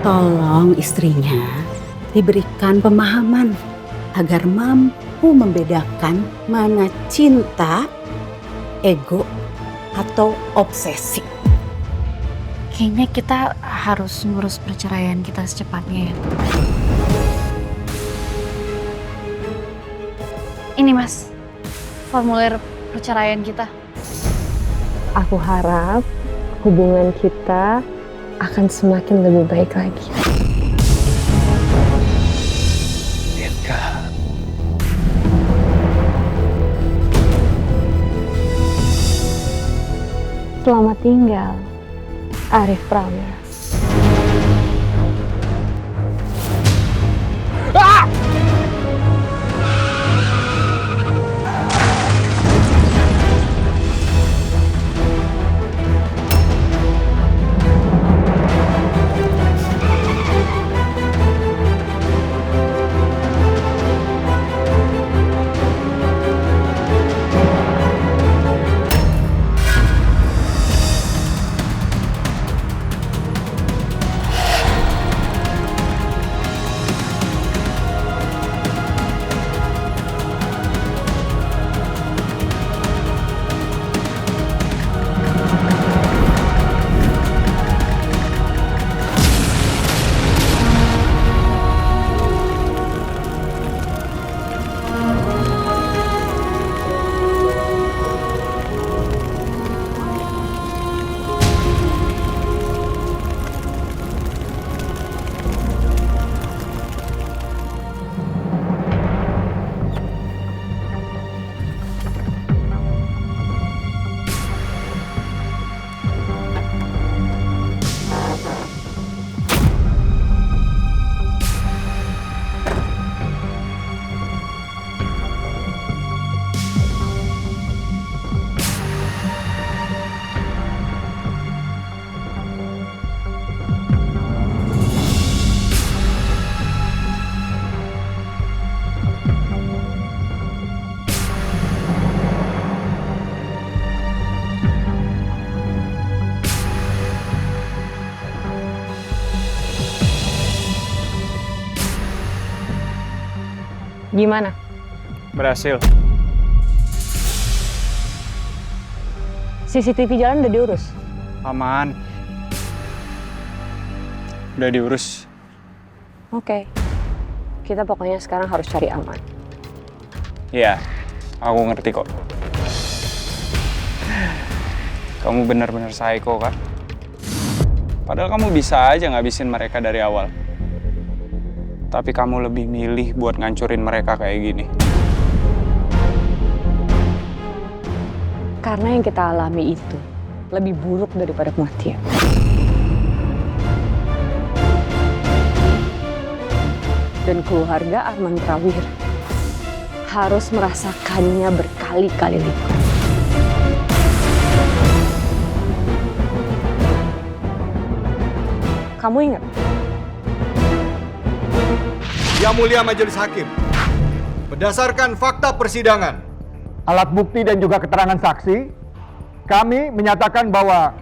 Tolong istrinya diberikan pemahaman agar mampu membedakan mana cinta, ego, atau obsesi. Kayaknya kita harus ngurus perceraian kita secepatnya ya. Ini Mas, formulir perceraian kita. Aku harap hubungan kita akan semakin lebih baik lagi. Edgar. Selamat tinggal, Arif Pramila. Gimana? Berhasil. CCTV jalan udah diurus? Aman. Udah diurus. Oke. Kita pokoknya sekarang harus cari aman. Iya, aku ngerti kok. Kamu benar-benar psycho kan? Padahal kamu bisa aja ngabisin mereka dari awal. Tapi kamu lebih milih buat ngancurin mereka kayak gini. Karena yang kita alami itu lebih buruk daripada kematian. Dan keluarga Arman Prawir harus merasakannya berkali-kali lipat. Kamu ingat? Yang Mulia Majelis Hakim, berdasarkan fakta persidangan, alat bukti dan juga keterangan saksi, kami menyatakan bahwa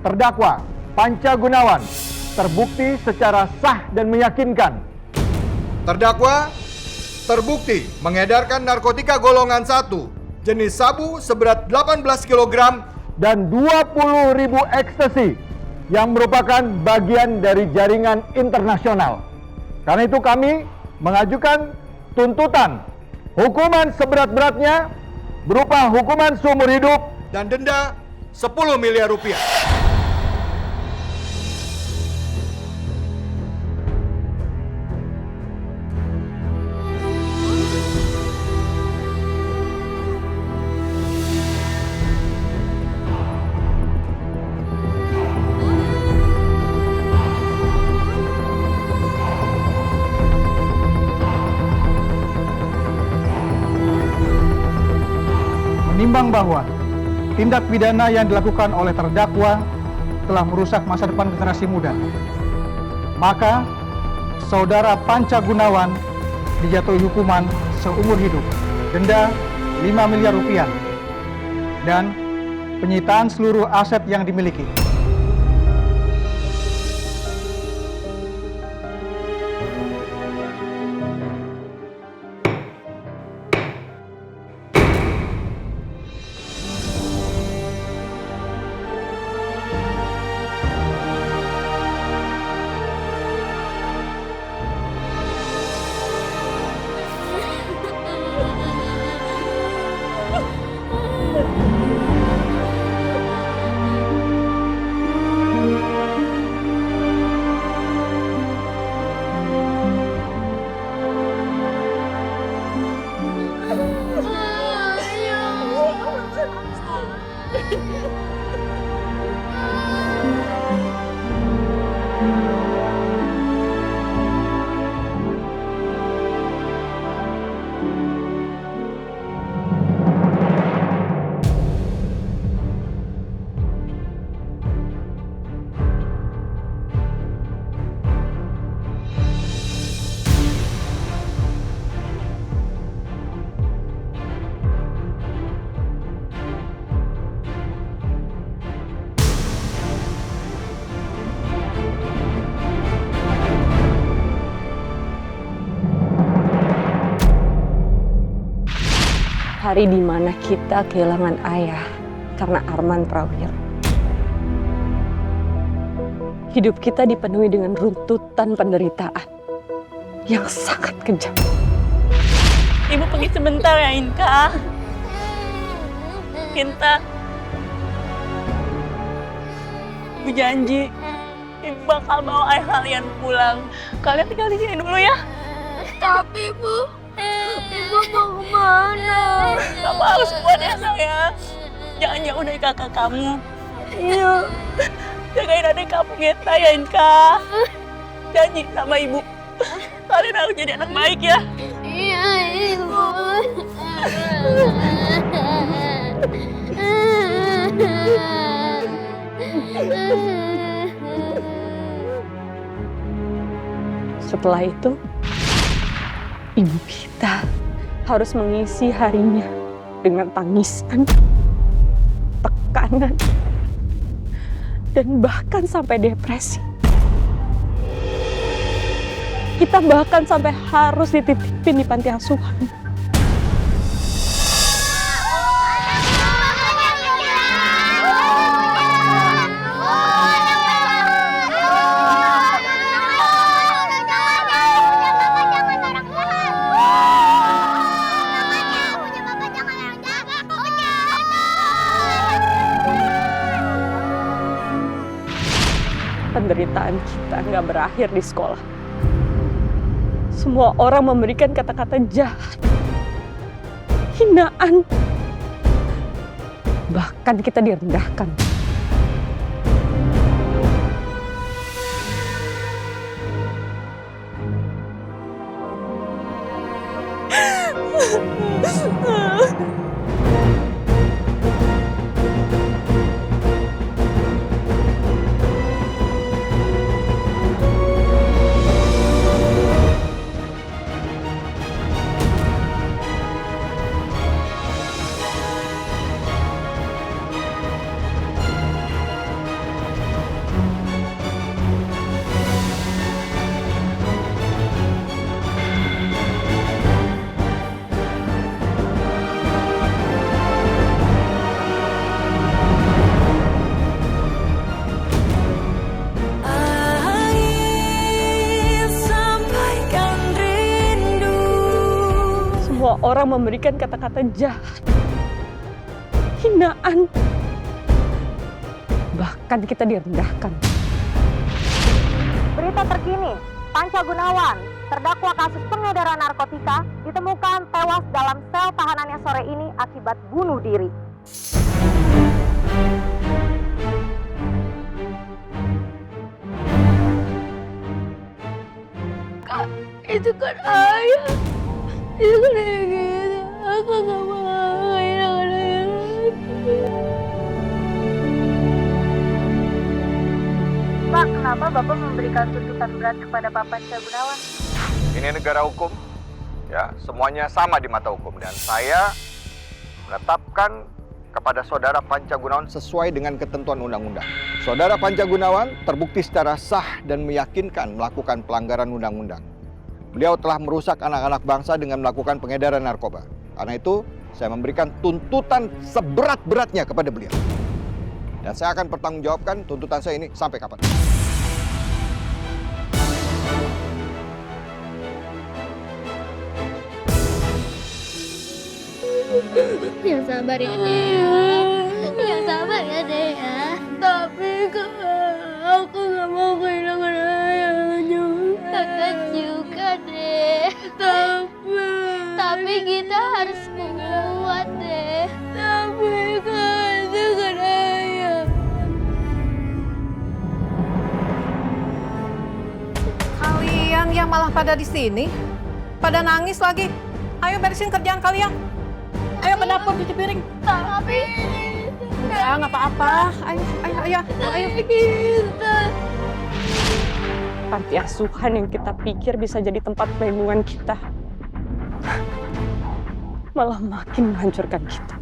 terdakwa Panca Gunawan terbukti secara sah dan meyakinkan. Terdakwa terbukti mengedarkan narkotika golongan 1 jenis sabu seberat 18 kg dan 20.000 ekstasi yang merupakan bagian dari jaringan internasional. Karena itu kami mengajukan tuntutan hukuman seberat-beratnya berupa hukuman seumur hidup dan denda 10 miliar rupiah. Menimbang bahwa tindak pidana yang dilakukan oleh terdakwa telah merusak masa depan generasi muda, maka saudara Panca Gunawan dijatuhi hukuman seumur hidup, denda 5 miliar rupiah, dan penyitaan seluruh aset yang dimiliki. hari di mana kita kehilangan ayah karena Arman Prawiro. Hidup kita dipenuhi dengan runtutan penderitaan yang sangat kejam. Ibu pergi sebentar ya, Inka. Inta. Ibu janji, Ibu bakal bawa ayah kalian pulang. Kalian tinggal di sini dulu ya. Tapi Bu, Ibu mau kemana? Kamu harus kuat ya, sayang. Jangan jauh dari kakak kamu. Iya. Jagain adik kamu, Geta ya, Inka. Janji sama Ibu. Kalian harus jadi anak baik ya. Iya, Ibu. Setelah itu, ibu kita harus mengisi harinya dengan tangisan, tekanan, dan bahkan sampai depresi. Kita bahkan sampai harus dititipin di panti asuhan. Penderitaan kita nggak berakhir di sekolah. Semua orang memberikan kata-kata jahat, hinaan, bahkan kita direndahkan. Semua orang memberikan kata-kata jahat, hinaan, bahkan kita direndahkan. Berita terkini, Panca Gunawan, terdakwa kasus pengedaran narkotika, ditemukan tewas dalam sel tahanannya sore ini akibat bunuh diri. Kak, itu kan ayah. Itu kan ayah kita. Aku gak mau kehilangan ayah lagi. Pak, kenapa Bapak memberikan tuntutan berat kepada Pak Panca Gunawan? Ini negara hukum, ya semuanya sama di mata hukum dan saya menetapkan kepada saudara Panca Gunawan sesuai dengan ketentuan undang-undang. Saudara Panca Gunawan terbukti secara sah dan meyakinkan melakukan pelanggaran undang-undang. Beliau telah merusak anak-anak bangsa dengan melakukan pengedaran narkoba. Karena itu, saya memberikan tuntutan seberat-beratnya kepada beliau. Dan saya akan pertanggungjawabkan tuntutan saya ini sampai kapan. Yang sabar ya, Dea. Yang sabar ya, Dea. Tapi Kak, aku gak mau kehilangan ayah juga. Kakak juga, Dea. Tapi kita harus kuat, Dea. Tapi Kak, itu kan ayah. Kalian yang malah pada di sini, pada nangis lagi. Ayo beresin kerjaan kalian. Ayo ke dapur cuci piring. Tapi Udah, nggak apa-apa. Ayo. kita. Panti asuhan yang kita pikir bisa jadi tempat perlindungan kita, malah makin menghancurkan kita.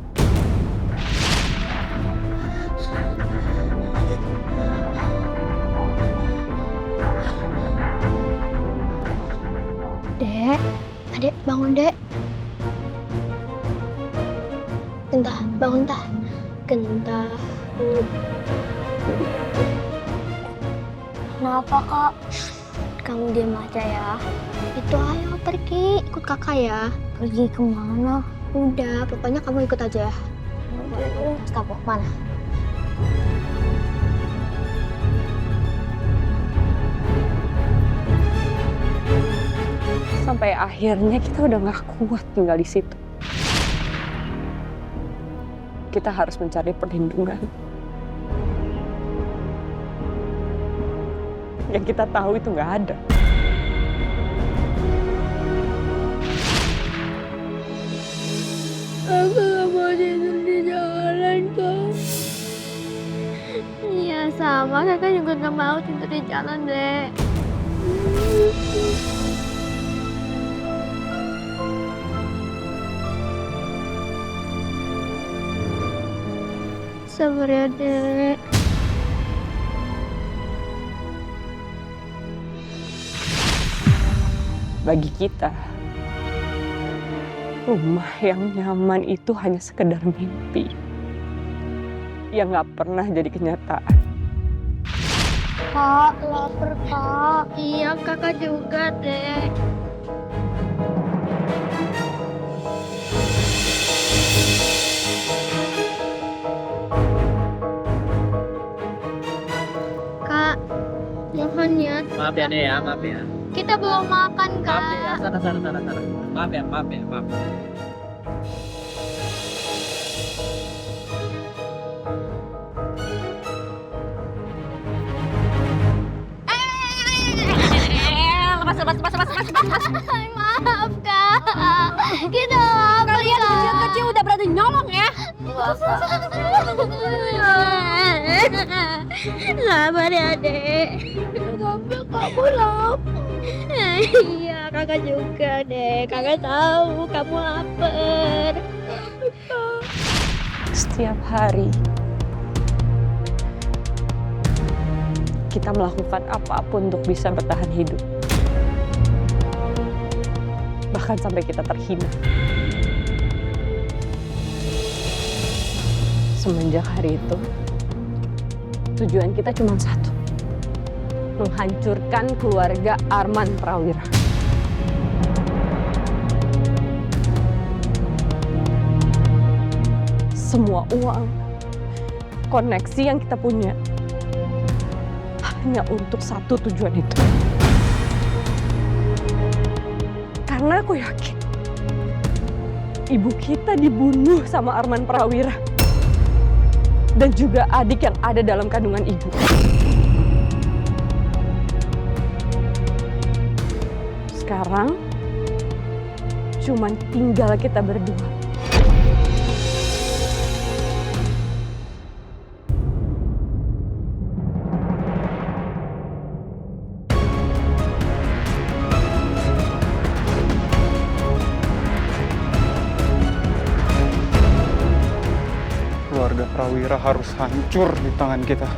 Dek, Adek bangun, Dek. Genta, bangun tah. Genta. Kenapa kak? Kamu diam aja ya. Itu ayo pergi, ikut kakak ya. Pergi kemana? Udah, pokoknya kamu ikut aja ya. Terus kamu mana? Sampai akhirnya kita udah gak kuat tinggal di situ. Kita harus mencari perlindungan. Yang kita tahu itu gak ada. Aku gak mau tidur di jalan kak. Iya sama, kakak juga gak mau tidur di jalan deh. Sabar ya dek. Bagi kita, rumah yang nyaman itu hanya sekedar mimpi yang gak pernah jadi kenyataan. Kak, lapar kak. Iya kakak juga dek. Kak, mohon ya. Maaf ya Dek ya, maaf ya. Kita belum makan kak. Maaf ya, sana. Maaf ya, maaf. Lepas. Maaf kak. Kita kalian kecil udah berani nyolong ya. Sabar ya dek. Sampai kamu lapar. Iya kakak juga dek. Kakak tahu kamu lapar. Setiap hari kita melakukan apapun untuk bisa bertahan hidup. Bahkan sampai kita terhina. Semenjak hari itu, tujuan kita cuma satu. Menghancurkan keluarga Arman Prawira. Semua uang, koneksi yang kita punya hanya untuk satu tujuan itu. Karena aku yakin ibu kita dibunuh sama Arman Prawira dan juga adik yang ada dalam kandungan ibu. Sekarang cuman tinggal kita berdua. Keluarga Prawira harus hancur di tangan kita.